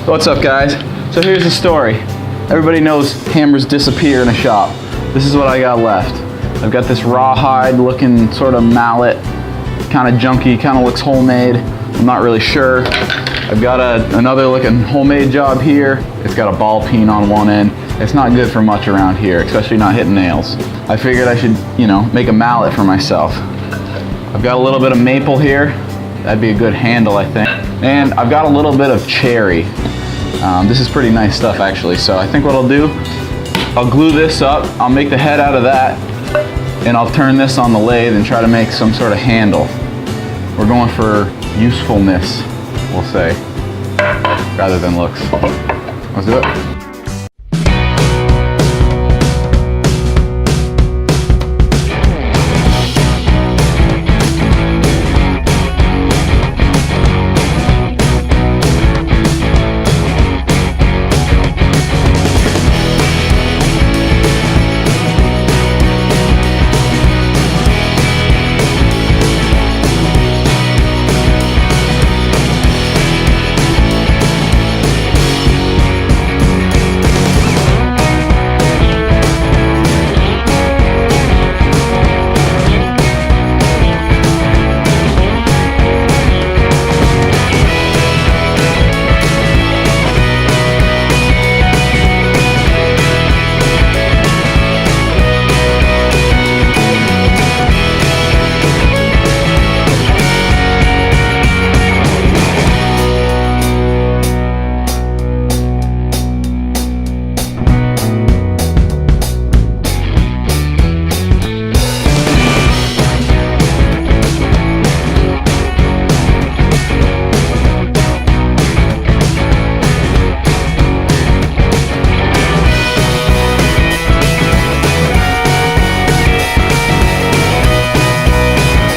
What's up, guys? So here's the story. Everybody knows hammers disappear in a shop. This is what I got left. I've got this rawhide looking sort of mallet, kind of junky, kind of looks homemade. I'm not really sure. I've got another looking homemade job here. It's got a ball peen on one end. It's not good for much around here, especially not hitting nails. I figured I should, make a mallet for myself. I've got a little bit of maple here. That'd be a good handle, I think. And I've got a little bit of cherry. This is pretty nice stuff, actually. So I think what I'll do, I'll glue this up. I'll make the head out of that, and I'll turn this on the lathe and try to make some sort of handle. We're going for usefulness, we'll say, rather than looks. Let's do it.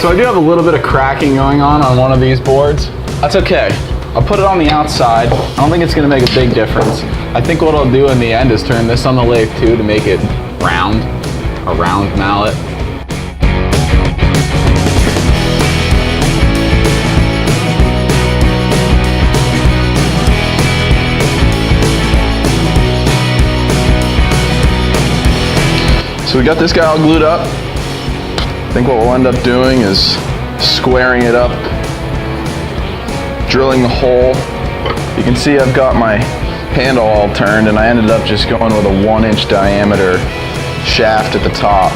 So I do have a little bit of cracking going on one of these boards. That's okay. I'll put it on the outside. I don't think it's gonna make a big difference. I think what I'll do in the end is turn this on the lathe too to make it round, a round mallet. So we got this guy all glued up. I think what we'll end up doing is squaring it up, drilling the hole. You can see I've got my handle all turned, and I ended up just going with a 1-inch diameter shaft at the top.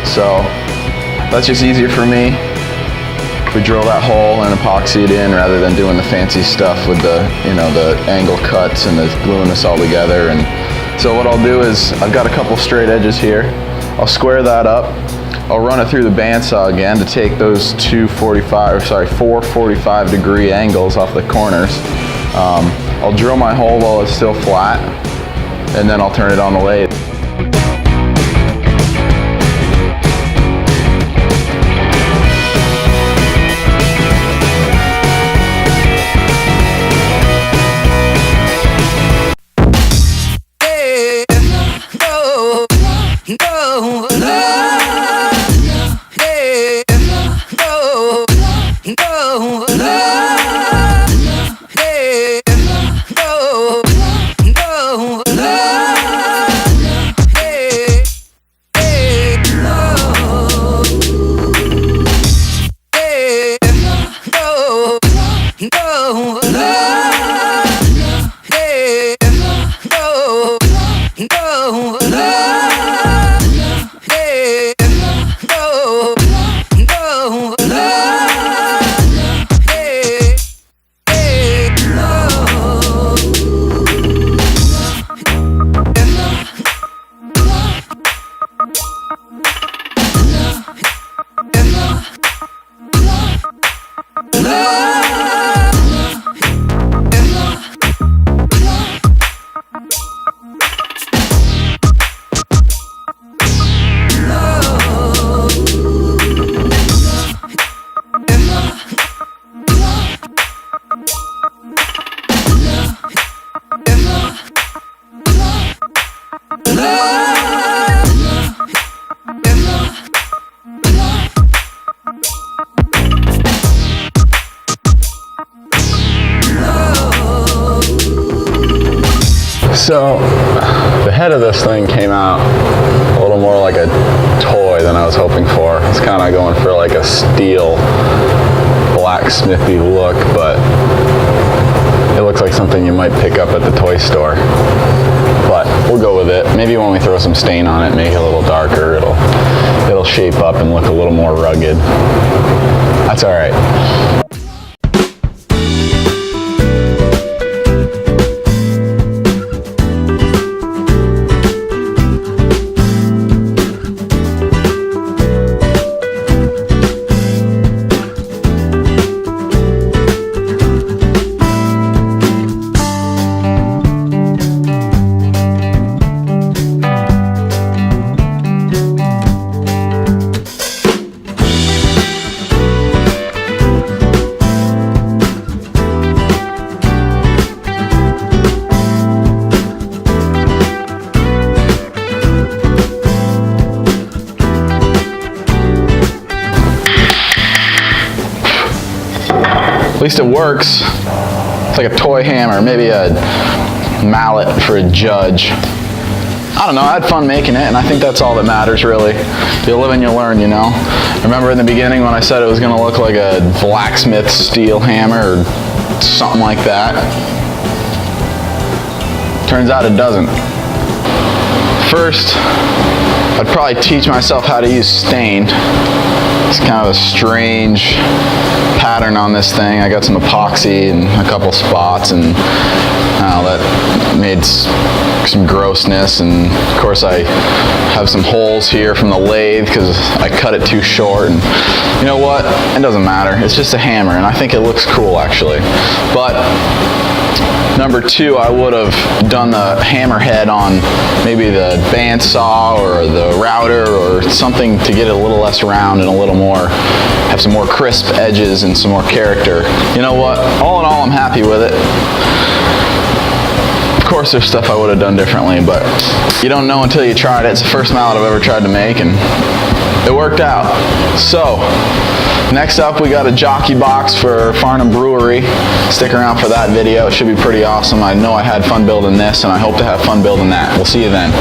So that's just easier for me. We drill that hole and epoxy it in rather than doing the fancy stuff with the angle cuts and the gluing this all together. And so what I'll do is I've got a couple straight edges here. I'll square that up. I'll run it through the bandsaw again to take those four 45-degree angles off the corners. I'll drill my hole while it's still flat, and then I'll turn it on the lathe. So the head of this thing came out a little more like a toy than I was hoping for. It's kind of going for like a steel blacksmithy look, but it looks like something you might pick up at the toy store. But we'll go with it. Maybe when we throw some stain on it, make it a little darker, it'll shape up and look a little more rugged. That's all right. At least it works. It's like a toy hammer, maybe a mallet for a judge. I don't know, I had fun making it, and I think that's all that matters, really. You live and you learn, you know? Remember in the beginning when I said it was gonna look like a blacksmith steel hammer or something like that? Turns out it doesn't. First, I'd probably teach myself how to use stain. It's kind of a strange pattern on this thing. I got some epoxy in a couple spots, and that made some grossness, and of course I have some holes here from the lathe because I cut it too short, and you know what? It doesn't matter. It's just a hammer, and I think it looks cool actually. But number two, I would have done the hammer head on maybe the bandsaw or the router or something to get it a little less round and a little more, have some more crisp edges and some more character. You know what? All in all, I'm happy with it. Of course, there's stuff I would have done differently, but you don't know until you tried it. It's the first mallet I've ever tried to make, and it worked out. So, next up, we got a jockey box for Farnham Brewery. Stick around for that video. It should be pretty awesome. I know I had fun building this, and I hope to have fun building that. We'll see you then.